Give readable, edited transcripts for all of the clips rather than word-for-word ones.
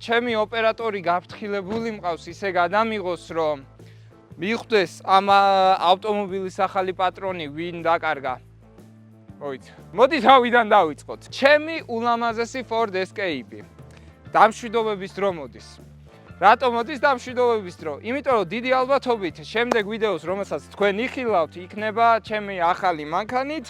ჩემი ოპერატორი გაფრთხილებული მყავს, ისე გადამიღოს, რომ მიხვდეს ამ ავტომობილის ახალი პატრონი ვინ დაკარგა. მოდი თავიდან დავიწყოთ. ჩემი ულამაზესი Ford Escape. დამშვიდობების დრო მოდის. რატომ მოდის დამშვიდობების დრო? იმიტომ რომ დიდი ალბათობით შემდეგ ვიდეოს, რომელსაც თქვენ იხილავთ, იქნება ჩემი ახალი მანქანით,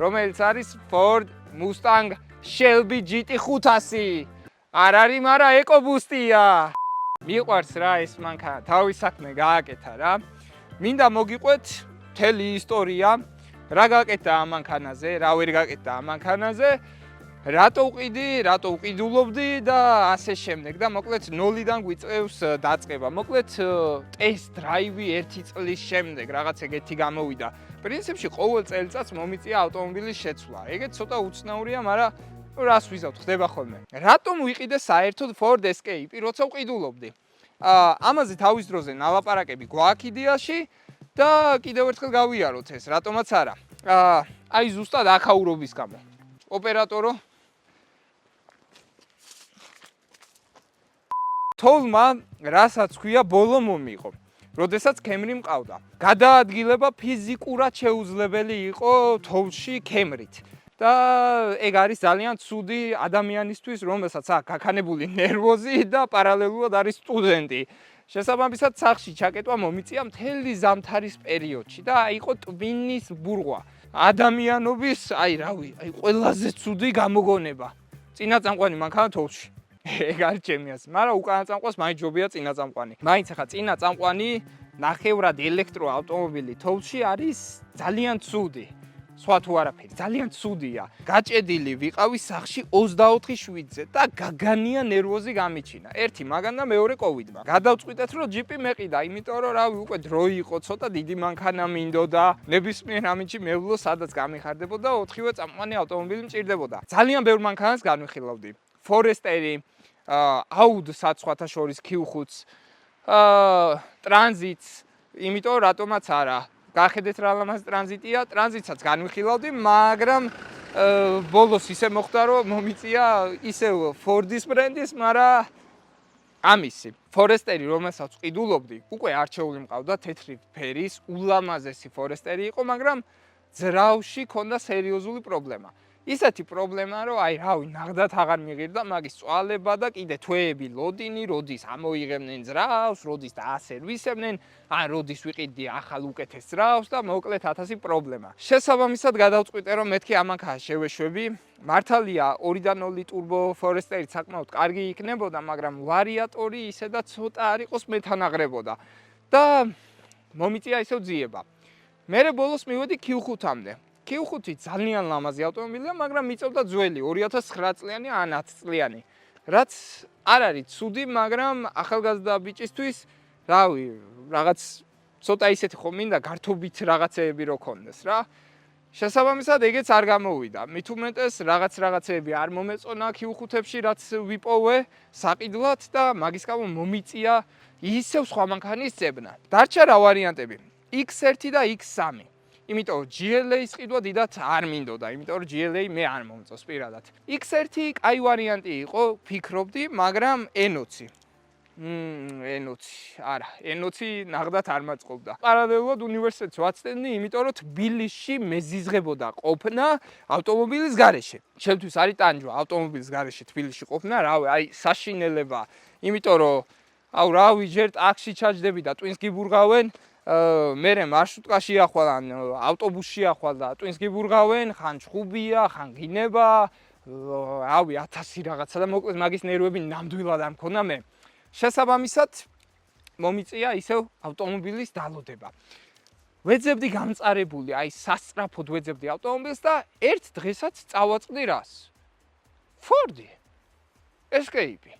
რომელიც არის Ford Mustang Shelby GT500. არ არის, მაგრამ ეკობუსტია. მიყვარს რა ეს მანქანა, თავის საქმე გააკეთა რა. მინდა მოგიყვეთ მთელი ისტორია, რა გააკეთა ამ მანქანაზე, რა ვერ გააკეთა ამ მანქანაზე, რატო ვყიდი, რატო ვყიდულობდი და ასე შემდეგ და მოკლედ 0-დან გვიწევს დაწყება. მოკლედ ტესტ დრაივი 1 წლის შემდეგ რაღაც ეგეთი გამოვიდა. პრინციპში ყოველ წელიწადს მომიწია ავტომობილის შეცვლა. ეგეც ცოტა უცნაურია, მაგრამ რას ვიზავთ, ხდება ხოლმე. რატომ ვიყიდე საერთოდ Ford Escape, როცა ვყიდულობდი? ამაზე თავის დროზე ნალაპარაკები გვაქვს იდეაში და კიდევ ერთხელ გავიაროთ ეს, რატომაც არა. აი ზუსტად აქაურობის გამო. ოპერატორო თოლმა რასაც ქვია ბოლო მომიყო. როდესაც Camry მყავდა. გადაადგილება ფიზიკურად შეუძლებელი იყო თოლში Camry-თ. და ეგ არის ძალიან ცუდი ადამიანისთვის, რომელსაც აქვს გაქანებული ნერვოზი და პარალელურად არის სტუდენტი. შესაბამისად, სახლში ჩაკეტვა მომიწია მთელი ზამთრის პერიოდში და იყო ტვინის ბურღვა. ადამიანობის, ყველაზე ცუდი გამოგონება. წინაწამყვანი მანქანა თოლში. ეგ არის ჩემი აზრი, მაგრამ უკანა წამყვანს მაინც ჯობია წინაწამყვანი. მაინც ახლა წინაწამყვანი ნახევრად ელექტრო ავტომობილი თოლში არის ძალიან ცუდი. სხვა თუ არაფერი, ძალიან ცუდია. გაჭედილი ვიყავი სახლში 24/7-ზე და გაგანია ნერვოზი გამიჩინა. ერთი მაგან და მეორე კოვიდმა. გადავწყვიტეთ, რომ ჯიპი მეყიდა, იმიტომ რომ რავი, უკვე დრო იყო, ცოტა დიდი მანქანა მინდოდა. ნებისმიერ ამინჩი მევლო, სადაც გამიხარდებოდა 4-ვე წამყვანი ავტომობილი მჭირდებოდა. ძალიან ბევრ მანქანას განვიხილავდი. Forester-ი, Audi საცხათა შორის Q5-ს, Transit-ს, იმიტომ რატომაც არა. გახედეთ რა ლამაზ ტრანზიტია, ტრანზიტსაც განვიხილავდი, მაგრამ ბოლოს ისე მოხდა, რომ მომიწია ისევ Ford-ის ბრენდის, მაგრამ ამისი. Forester-ი, რომელსაც ვყიდულობდი, უკვე არჩეული მყავდა თეთრი ფერის, ულამაზესი Forester-ი იყო, მაგრამ ძრავში ქონდა სერიოზული პრობლემა. ისეთი პრობლემა, რომ ნახდათ აღარ მიღირდა მაგის წვალება და კიდე თვეები ლოდინი, როდის ამოიღებდნენ ძრავს, როდის დაასერვისებდნენ, როდის ვიყიდი ახალ უკეთეს ძრავს და მოკლედ 1000 პრობლემა. შესაბამისად გადავწყვიტე, რომ მეთქი ამ მანქანას შევეშვები. მართალია 2.0 ტურბო Forester-ი საკმაოდ კარგი იქნებოდა, მაგრამ ვარიატორი ისე და ცოტა არ იყოს მეთანაღრებოდა და მომიწია ისევ ძიება. მერე ბოლოს მივედი Q5-მდე. Q5 ძალიან ლამაზი ავტომობილია, მაგრამ მიწევდა ძველი 2009 წლიანი ან 10 წლიანი. რაც არ არის ცუდი, მაგრამ ახალგაზრდა ბიჭისთვის, რაღაც ცოტა ისეთი ხომ მინდა გართობით რაღაცეები რო ქონდეს რა. შესაბამისად ეგეც არ გამოვიდა. მით უმეტეს რაღაცეები არ მომეწონა Q5-ებში, რაც ვიპოვე საყიდლად და მაგის გამო მომიწია ისევ სხვა მანქანის ძებნა. დარჩა რა ვარიანტები? X1 და X3. იმიტომ GLA-ის ყიდვა დიდად არ მინდოდა, იმიტომ რომ GLA მე არ მომწონს პირადად. X1 კაი ვარიანტი იყო, ფიქრობდი, მაგრამ N20. N20 ნახდათ არ მაწყობდა. პარალელურად უნივერსიტეტს ვაცდენდი, იმიტომ რომ თბილისში მეზიზღებოდა ყოფნა ავტომობილის გარეშე. ჩემთვის არის ტანჯვა ავტომობილის გარეშე თბილისში ყოფნა, საშინელება, იმიტომ რომ ჯერ ტაქსში ჩაჯდები და ტვინს გიბურღავენ, მერე მარშრუტკაში ახვალ ან ავტობუსში ახვალ და ტვინს გიბურღავენ, ხან ჩხუბია, ხან გინება, 1000 რაღაცა და მოკლედ მაგის ნერვები ნამდვილად არ მქონდა მე. შესაბამისად მომიწია ისევ ავტომობილის დალოდება. ვეძებდი გამწარებული, სასწრაფოდ ვეძებდი ავტომობილს და ერთ დღესაც წავაწყდი რას? Ford-ი. Escape.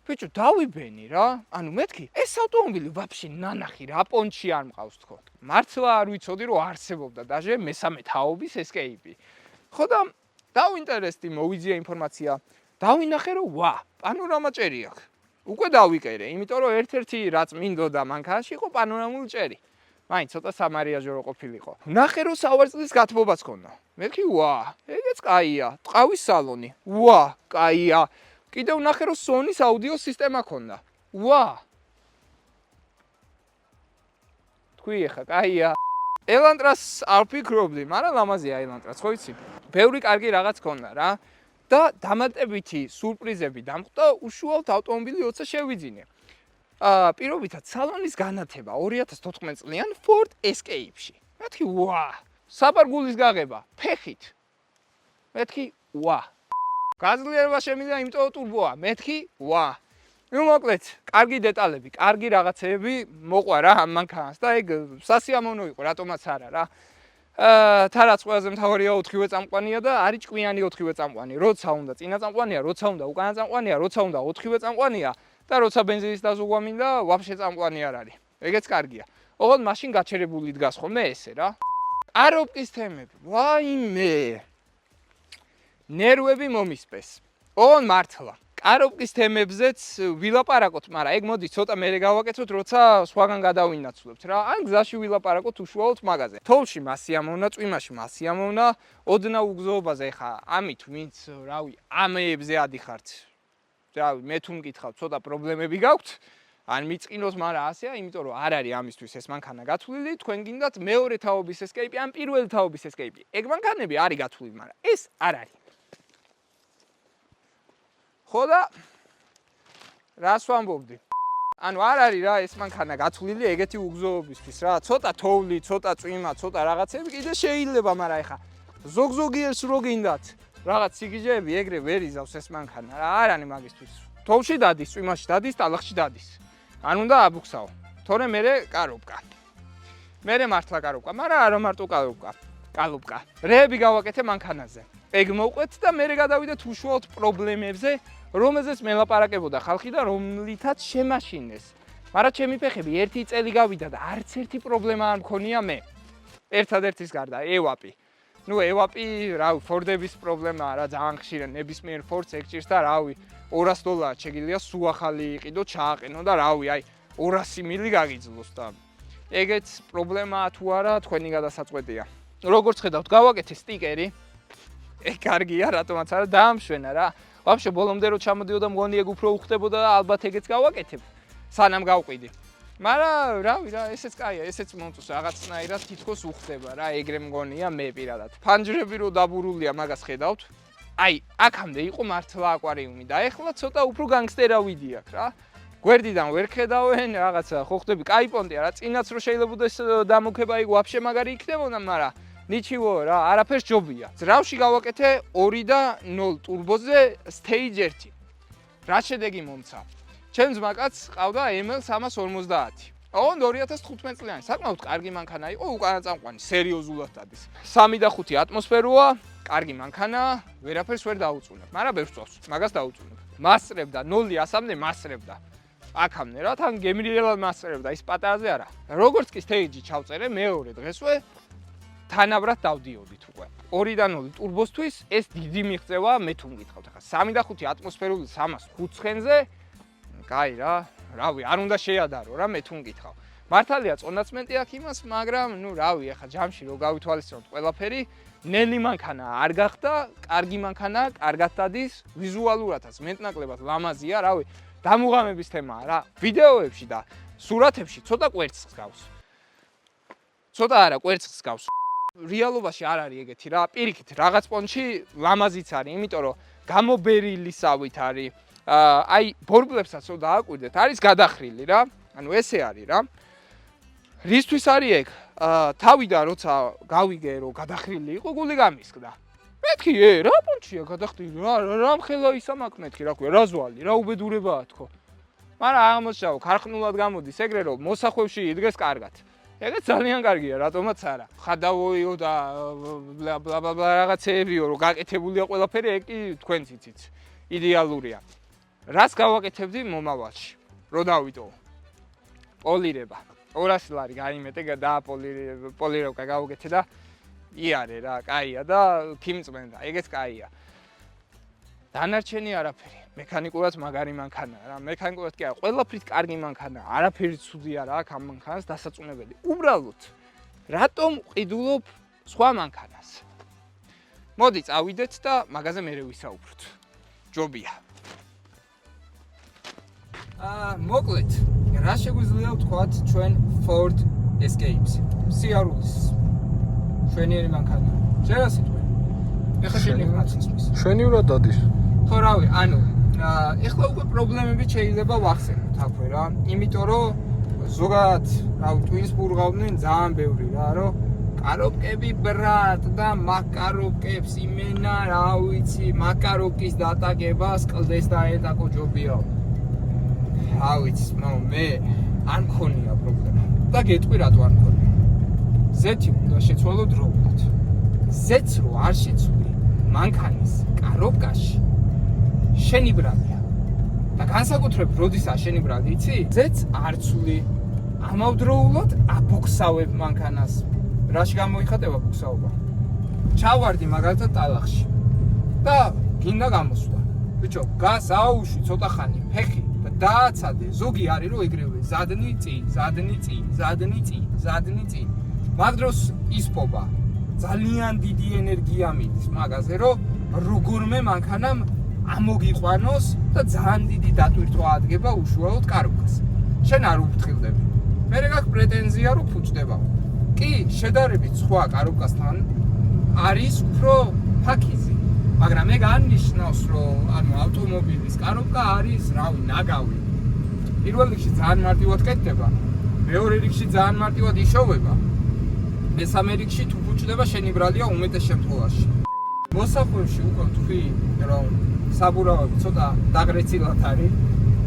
ბიჭო, დავიბენი რა. მეთქი, ეს ავტომობილი ვაფშე ნანახი რა პონჩი არ მყავს თქო. მართლა არ ვიცოდი რომ არსებობდა დაჟე მესამე თაობის Escape. ხო და დავინტერესდი, მოვიძია ინფორმაცია. დავინახე რომ პანორამა ჭერი აქვს. უკვე დავიკერე, იმიტომ რომ ერთ-ერთი რაც მინდოდა მანქანაში იყო პანორამული ჭერი. მაინც ცოტა სამარიაჟო ყოფილიყო. ნახე რომ სავარწლის გათბობაც ქონდა. მეთქი ეგეც კაია. ტყავის სალონი. კაია. კიდევ ნახე რომ Sony-ს აუდიო სისტემა ქონდა. ვა. თქვი ახლა, კაია. ელანტრას არ ვფიქრობდი, მაგრამ ლამაზია ელანტრას, ხო იცი? ბევრი კარგი რაღაც ქონდა რა. და დამატებითი სურპრიზები დამხვდა, უშუალოდ ავტომობილი როცა შევიძინე. პირობითად სალონის განათება 2014 წლიან Ford Escape-ში. მეთქი ვა. საბარგულის გაღება ფეხით. მეთქი ვა. გაზლიერება შემიძლია, იმიტომ ტურბოა. მეთქი ვა. ნუ მოკლედ, კარგი დეტალები, კარგი რაღაცეები მოყვა რა ამ მანქანას და ეგ სასიამოვნო იყო, რატომაც არა რა. თარაც ყველაზე მთავარია 4-ვე წამყვანია და არის ჭკვიანი 4-ვე წამყვანი. როცა უნდა წინა წამყვანია, როცა უნდა უკანა წამყვანია, როცა უნდა 4-ვე წამყვანია და როცა ბენზინის დაზოგვა მინდა, ვაფშე წამყვანი არ არის. ეგეც კარგია. ოღონდ მაშინ გაჩერებული დგას ხოლმე ესე რა. აროპკის თემები. ვაიმე. ნერვები მომისპეს. ოღონდ მართლა. აროპკის თემებზეც ვილაპარაკოთ, მაგრამ ეგ მოდი ცოტა მერე გავაკეთოთ, როცა სხვაგან გადავინაცვლებთ რა. ან გზაში ვილაპარაკოთ უშუალოდ მაგაზე. თოლში მასიამოვნა, წვიმაში მასიამოვნა, ოდნა უგზოობაზე ხა ამით ვინც რავი, ამეებზე ადიხართ. რავი, მე თუ მკითხავთ, ცოტა პრობლემები გაქვთ. ან მიწყინოთ, მაგრამ ასეა, იმიტომ რომ არ არის ამისთვის ეს მანქანა გათვლილი, თქვენ გინდათ მეორე თაობის Escape ან პირველი თაობის Escape. ეგ მანქანები არის გათვლილი, მაგრამ ეს არ არის. ხო და რას ვამბობდი? ანუ არ არის რა ეს მანქანა გათვლილი ეგეთი უგზოობისთვის რა. ცოტა თოვლი, ცოტა წვიმა, ცოტა რაღაცები კიდე შეიძლება, მაგრამ ეხა ზოგ-ზოგიერს რო გინდათ რაღაც სიგიჟეები, ეგრე ვერ იზავს ეს მანქანა რა. არ არის მაგისთვის. თოვლში დადის, წვიმაში დადის, ტალახში დადის. არ უნდა აბუქსაო. თორე მერე კაროპკა. მერე მართლა კაროპკა, მაგრამ არა მარტო კაროპკა. რეები გავაკეთე მანქანაზე. ეგ მოვყვეთ და მერე გადავიდეთ უშუალოდ პრობლემებზე, რომელზეც მელაპარაკებოდა ხალხი და რომლითაც შემაშინეს. მაგრამ ჩემი ფეხები ერთი წელი გავიდა და არც ერთი პრობლემა არ მქონია მე. ერთადერთის გარდა ევაპი. ნუ ევაპი, რავი, ფორდების პრობლემაა რა, ძალიან ხშირად ნებისმიერ ფორდს ეგჭირს და რავი, $200 შეგიძლია სულ ახალი იყიდო, ჩააყენო და რავი, აი 200 მილი გაგიძლოს და ეგეც პრობლემაა თუ არა, თქვენი გადასაწყვეტია. როგორც ხედავთ, გავაკეთე სტიკერი. ეგ კარგია, რატომაც არა, დაამშვენა რა. ვაფშე ბოლომდე რო ჩამოდიოდა მგონი ეგ უფრო უხდებოდა და ალბათ ეგეც გავაკეთებ. სანამ გავყვიდი. მაგრამ რავი რა, ესეც კაია, ესეც მომწონს რაღაცნაირად თითქოს უხდება რა, ეგრე მგონია მე პირადად. ფანჯრები რო დაბურულია, მაგას ხედავთ. აი, აქამდე იყო მართლა აკვარიუმი და ეხლა ცოტა უფრო განგსტერავიდი აქვს რა. გვერდიდან ვერ ხედავენ, რაღაცა ხო ხდები, კაი პონტია რა, წინაც რო შეიძლება ეს დამოქება იქ ვაფშე მაგარი იქნებოდა, მაგრამ ნიჩივო რა, არაფერს ჯობია. ძრავში გავაკეთე 2 და 0 ტურბოზე stage 1. რა შედეგი მომცა? ჩემს მაკაც ყავდა ML 350. ოღონდ 2015 წლიანი, საკმაოდ კარგი მანქანა იყო, უკანა წამყვანი, სერიოზულად დადის. 3 და 5 ატმოსფეროა, კარგი მანქანა, ვერაფერს ვერ დაუწუნებ, მაგრამ ბევრს წავს, მაგას დაუწუნებ. მასწრებდა 0-100-მდე მასწრებდა. აქამდე რა, თან გემრიელად მასწრებდა, ის პატარაზე არა. როგორც კი stage ჩავწერე, მეორე დღესვე თანაბრად დავდიოდით უკვე. 2 და 0 ტურბოსთვის ეს დიდი მიღწევა, მე თუ მგითხავთ ახლა 3 და 5 ატმოსფერული 305 ცხენზე, კაი რა, რავი, არ უნდა შეადარო რა, მე თუ მგითხავ. მართალია წონაცმენტი აქვს იმას, მაგრამ ნუ რავი, ახლა ჯამში რო გავითვალისწინოთ ყველაფერი, ნელი მანქანა არ გახდა, კარგი მანქანა, კარგად დადის, ვიზუალურადაც მეტნაკლებად ლამაზია, რავი, დამუღამების თემაა რა. ვიდეოებში და სურათებში ცოტა კვერცხს გავს. ცოტა არა, კვერცხს გავს. რეალობაში არ არის ეგეთი რა, პირიქით რაღაც პონჩი ლამაზიც არის, იმიტომ რომ გამობერილისავით არის. აი ბორბლებსაც რო დააკვირდეთ, არის გადახრილი რა. ანუ ესე არის რა. რისთვის არის ეგ? თავიდან როცა გავიგე რომ გადახრილი იყო, გული გამისკდა. მეთქი, რა პონჩია გადახრილი? რა მხელა ისამაკ მეთქი, რა ქვია, რა ზვალი, რა უბედურებაა თქო. მაგრამ აღმოჩნდა, ქარხნულად გამოდის ეგრე რომ მოსახვევში იდგეს კარგად. ეგეც ძალიან კარგია, რატომაც არა. ხადავოიო და ბლა რაღაცეებიო, რომ გაკეთებულია ყველაფერი, ეგ კი თქვენც იცით. იდეალურია. რას გავაკეთებდი მომავალში? რო დავიტოვო. პოლირება. 200 ლარი გაიმეტე და პოლირებკა გავუკეთე და იარე რა, კაია და ქიმწმენდა. ეგეც კაია. დანარჩენი არაფერი. მექანიკურად მაგარი მანქანა რა. მექანიკურად კი არა, ყველაფრით კარგი მანქანა. არაფერი ცუდი არა აქვს ამ მანქანას დასაწუნებელი. უბრალოდ რატომ ყიდულობ სხვა მანქანას? მოდი წავიდეთ და მაგაზე მერე ვისაუბროთ. ჯობია. მოკლედ, რა შეგვიძლია ვთქვათ ჩვენ Ford Escape-ს? სიარულის შვენიერი მანქანა. შეიძლება სიტყვა. ეხლა შენი ხმაცისმის. შვენიურად დადის. ხო რავი, ანუ ეხლა უკვე პრობლემები შეიძლება ვახსენოთ აქვე რა. იმიტომ რომ ზოგადად ტვინს ბურღავდნენ ძალიან ბევრი რა, რომ კაროპკები ბრატ და მაკაროპკებს იმენა, რა ვიცი, მაკაროპკის დატაკებას კლდეს და ეტაკო ჯობია. რა ვიცი, მე არ მქონია პრობლემა. და გეტყვი რატო არ მქონია. ზეთი უნდა შეცვალო დროულად. ზეთს რო არ შეცვლი მანქანის კაროპკაში შენი ბრალია. და განსაკუთრებით როდესაც შენი ბრალი იცი? ზეთს არ ცვლი. ამავდროულად აბუქსავებ მანქანას. რაში გამოიხატება ბუქსაობა? ჩავარდი მაგალითად ტალახში. და გინდა გამოსვლა. ბიჭო, გას აუშვი ცოტა ხანი ფეხი და დააცადე. ზოგი არის რომ ეგრევე ზადნი წინ. მაგ დროს ისპობა. ძალიან დიდი ენერგია მიდის მაგაზე, რომ როგორმე მანქანამ ამოგიყვანოს და ძალიან დიდი დატვირთვა ადგება უშუალოდ კაროპკას. შენ არ უფრთხილდები. მე გაქვს პრეტენზია რომ ფუჭდება. კი, შედარებით სხვა კაროპკასთან არის უფრო ფაქიზი. მაგრამ ეგ არნიშნავს, რომ ავტომობილის კაროპკა არის, რავი, ნაგავი. პირველ რიგში ძალიან მარტივად კეთდება. მეორე რიგში ძალიან მარტივად იშოვება. მესამე რიგში თუ ფუჭდება, შენი ბრალია უმეტეს შემთხვევაში. მოსახურში უკვე თქვი, რომ საბურავები ცოტა დაგრეცილად არის.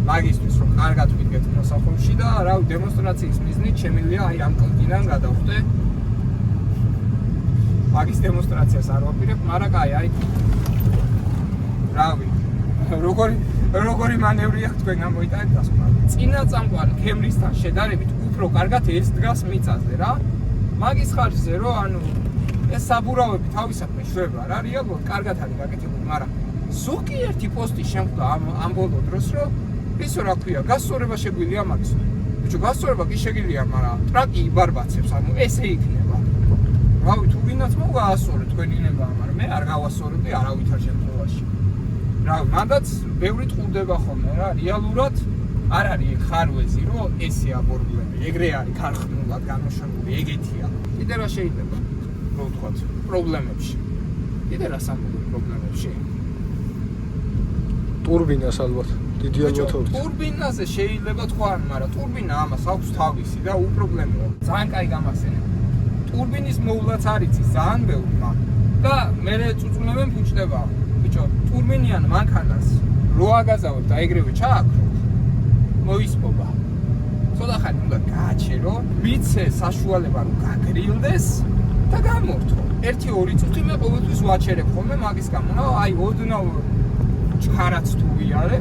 მაგისტრის რომ კარგად ვიდგეთ მოსახურში და რავი, დემონსტრაციის მიზნით შემიძლია აი ამ კლდიდან გადავხვდე. მაგის დემონსტრაციას არ ვაპირებ, მაგრამ აი რავი, როგორი მანევრი აქვს თქვენ გამოიტანეთ დასკვნა. წინა წამყვანი Camry-სთან შედარებით უფრო კარგად ეს დგას მიწაზე რა. მაგის ხარჯზე რომ ეს საბურავები თავისაფრ შვება რა, რეალურად კარგად არის გაკეთებული, მაგრამ ზოგიერთი პოსტი შემხვდა ამ ბოლო დროს რომ ისო რა ქვია, გასწორება შეგვიძლია მაგის. ბიჭო, გასწორება კი შეგიძლია, მაგრამ ტრაკი იბარბაცებს, ესე იქნება. რავი, თუ გინდათ მოგაასწორე თქვენი ნებაა, მაგრამ მე არ გავასწორებდი არავითარ შემთხვევაში. რავი, მანდაც ბევრი ტყურდება ხოლმე რა, რეალურად არ არის ეგ ხარვეზი, რომ ესეა პრობლემა. ეგრე არის ქარხნულად გამოშვებული, ეგეთია. კიდე რა შეიძლება რო ვთქვათ, პრობლემებში. კიდე რა სამბობ პრობლემებში? ტურბინას ალბათ. დიდი ალბათობით. ტურბინაზე შეიძლება თქვა, მაგრამ ტურბინა ამას აქვს თავისი და უპრობლემოა. ძალიან კაი გამახსენებ. ტურბინის მოვლაც არ იცის ძალიან ბევრი და მე წუწუნებენ ფუჭდება. ბიჭო, ტურბინიან მანქანას რო აგაზავებ და ეგრევე ჩააქრო, მოისპობა. ცოტა ხანი უნდა გააჩერო, მიცე საშუალება რომ გაგრილდეს და გამორთო. 1-2 წუთი მე ყოველთვის ვაჩერებ ხოლმე მაგის გამო, რა, აი ოდნავ ჩქარაც თუ ვიარე.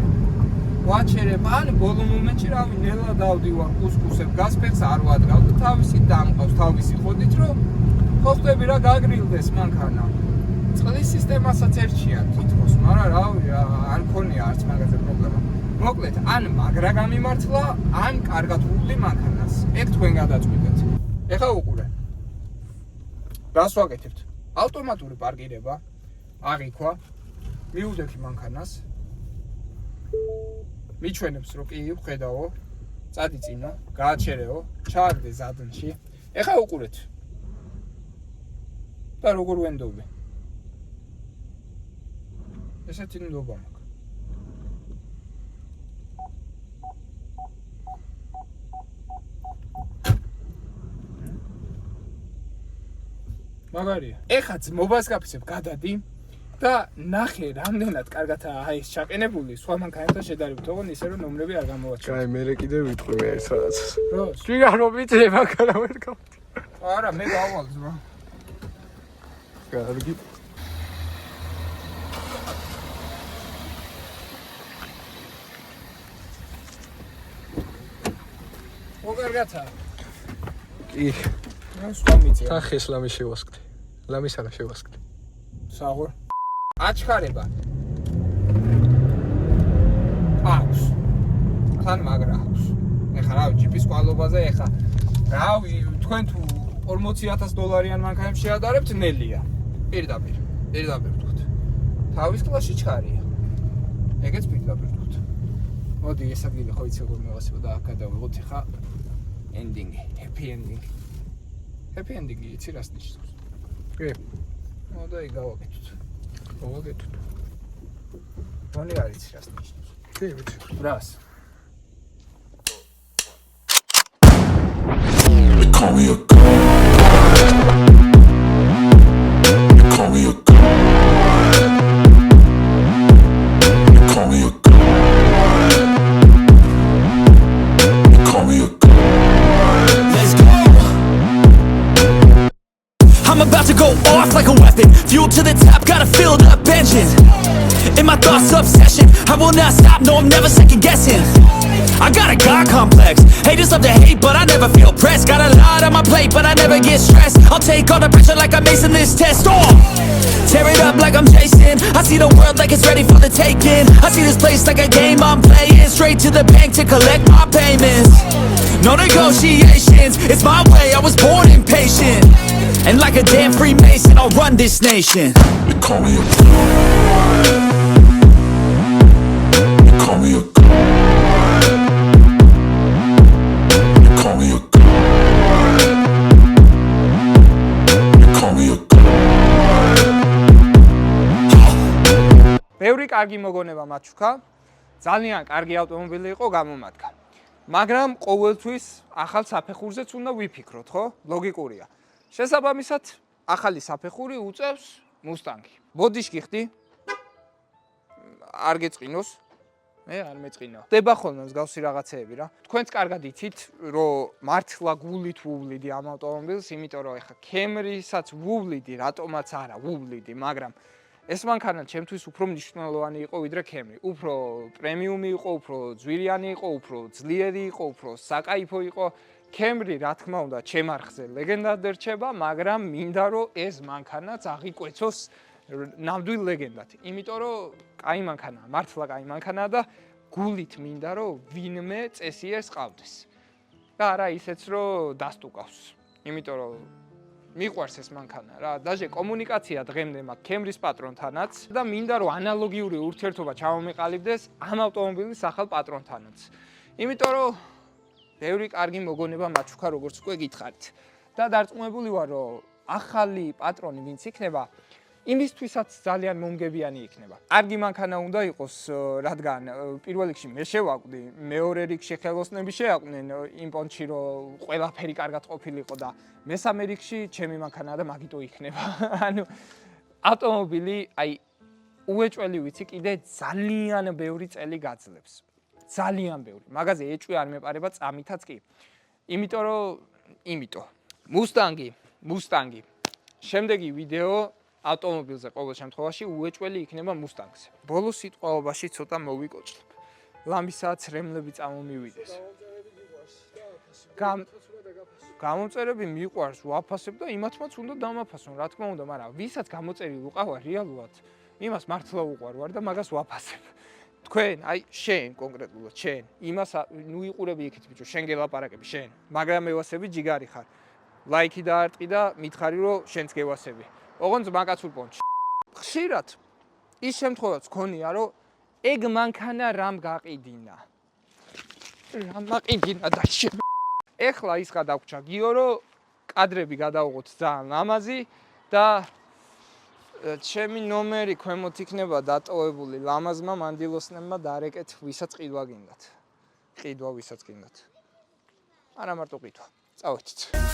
ვაჩერებ, ან ბოლო მომენტში რავი, ნელა დავდივარ, კუსკუსებ, გასფეხს არ ვადგავ და თავისი დამყავს, თავისი ხოდით, რომ ხო ხდები რა გაგრილდეს მანქანა. წყლის სისტემასაც ერჩია თითქოს, მაგრამ რავი, არ მქონია არც მაგაზე პრობლემა. მოკლედ, ან მაგრა გამიმართლა, ან კარგად უვli მანქანას. ეგ თქვენ გადაწყვიტეთ. ეხლა უყურე. რას ვაკეთებთ? ავტომატური პარკირება აღიქვა, მიუდექი მანქანას. მიჩვენებს რომ კი ვხედავო, წადიწინო, გააჩერეო, ჩააგდე ზადნში. ეხლა უყურეთ. და როგორ ვენდობი? ესეთი ნდობა მაქვს. მაგარია. ეხლა ძმობას გაფიცებ გადადი და ნახე რამდენად კარგადაა აი ეს ჩაყენებული სხვა მანქანებთან შედარებით, ოღონდ ისე რომ ნომრები არ გამოვაჩინე. კაი, მე კიდევ ვიტყვი მე ეს რაღაცას. როს? ჯიგარ მომიწე მანქანა ვერ გავდი. არა, მე გავალ ძმა. კარგი. მოგარგაცა. კი. რა სხვა მიწე? ხახეს ლამის შევასკდი. ლამის არა შევასკდი. საღორ. აჩქარება. აქვს. თან მაგრა აქვს. ეხლა რავი, ჯიპის კვალობაზე ეხლა რავი, თქვენ თუ $40,000 მანქანებს შეადარებთ, ნელია. პირდაპირ ვთქვით. თავის კლასში ჩქარია. ეგეც პირდაპირ ვთქვით. მოდი ეს ადგილი ხო იცი როგორ მოვასება და აქ გადავიღოთ ხა ენდინგი, ჰეპი ენდინგი. ჰეპი ენდინგი იცი რას ნიშნავს? კი. მოდი გავაკეთოთ. მოვაგეთოთ. მონი არ იცი რას ნიშნავს? კი, ვიცი. რას? Call me a god. Call me a god. Call me a god. Call me a god. Let's go. I'm about to go off like a weapon. Fuel to the top, got a filled up engine. In my thoughts, obsession. I will not stop, no, I'm never second guessing. I got a God complex. Haters love to hate, but I never feel pressed. Got a lot on my plate, but I never get stressed. I'll take all the pressure like I'm acing this test. Oh, tear it up like I'm Jason. I see the world like it's ready for the taking. I see this place like a game I'm playing. Straight to the bank to collect my payments. No negotiations, it's my way, I was born impatient. And like a damn Freemason, I'll run this nation. They call me a god. They call me a god. ბევრი კარგი მოგონება მაჩუქა. ძალიან კარგი ავტომობილი იყო გამომადგა. მაგრამ ყოველთვის ახალ საფეხურზეც უნდა ვიფიქროთ, ხო? ლოგიკურია. შესაბამისად, ახალი საფეხური უწევს მუსტანგი. ბოდიში გიხდი? არ გეწყინოს? მე არ მეწყინო. ხდება ხოლმე მსგავსი რაღაცეები რა. თქვენც კარგად იცით, რომ მართლა გულით ვუვლიდი ამ ავტომობილს, იმიტომ რომ ეხა Camry-საც ვუვლიდი, რატომაც არა, ვუვლიდი, მაგრამ ეს მანქანა ჩემთვის უფრო მნიშვნელოვანი იყო ვიდრე Camry. უფრო პრემიუმი იყო, უფრო ძვირიანი იყო, უფრო ძლიერი იყო, უფრო საკაიფო იყო. Camry, რა თქმა უნდა, ჩემ არხზე ლეგენდად ერჩება, მაგრამ მინდა რომ ეს მანქანაც აღიკვეცოს ნამდვილ ლეგენდად. იმიტომ რომ კაი მანქანაა, მართლა კაი მანქანაა და გულით მინდა რომ ვინმე წესიერს ყავდეს. და არა ისეც რომ დასტუკავს. იმიტომ რომ მიყვარს ეს მანქანა რა, დაჟე კომუნიკაცია დღემდე მაქვს Camry-ის პატრონთანაც და მინდა რომ ანალოგიური ურთიერთობა ჩამომეყალიბდეს ამ ავტომობილის ახალ პატრონთანაც. იმიტომ რომ ბევრი კარგი მოგონება მაჩუქა როგორც უკვე გითხარით. და დარწმუნებული ვარ რომ ახალი პატრონი ვინც იქნება იმისთვისაც ძალიან მომგებიანი იქნება. კარგი მანქანა უნდა იყოს, რადგან პირველ რიგში მე შევაკვდი, მეორე რიგში ხელოსნები შეაკვდნენ იმ პონჩი, რომ ყველაფერი კარგად ყოფილიყო და მესამე რიგში ჩემი მანქანა და მაგიტო იქნება. ანუ ავტომობილი, აი უეჭველი ვიცი, კიდე ძალიან ბევრი წელი გაძლებს. ძალიან ბევრი. მაგაზე ეჭვი არ მეპარება წამითაც კი. იმიტომ მუსტანგი. შემდეგი ვიდეო ავტომობილზე ყოველ შემთხვევაში უეჭველი იქნება მუსტანგზე. ბოლოს სიტყვაობაში ცოტა მოვიკოჭლებ. ლამისაა რემლები წამომივიდეს. გამომწერები მიყვარს, ვაფასებ და იმათმაც უნდა დამაფასონ, რა თქმა უნდა, მაგრამ ვისაც გამოწერილი უყავა რეალურად, იმას მართლა უყვარ და მაგას ვაფასებ. თქვენ, აი შენ კონკრეტულად, შენ, იმას ნუ იყურები იქით ბიჭო, შენ გელაპარაკები, შენ, მაგრამ მევასები ჯიგარი ხარ. ლაიქი დაარტყი და მითხარი რომ შენც გევასები. ოღონდ მაკაცურ პონჩი. ხშირად ის შემთხვევაც გქონია, რომ ეგ მანქანა რამ გაყიდინა. რამ მაყიდინა და შენ. ეხლა ის გადაგვრჩა გიო, რომ კადრები გადავიღოთ ძალიან ლამაზი და ჩემი ნომერი ქვემოთ იქნება დატოვებული ლამაზმა მანდილოსნებმა დარეკეთ ვისაც ყიდვა გინდათ. ყიდვა ვისაც გინდათ. არა მარტო ყიდვა. წავედით.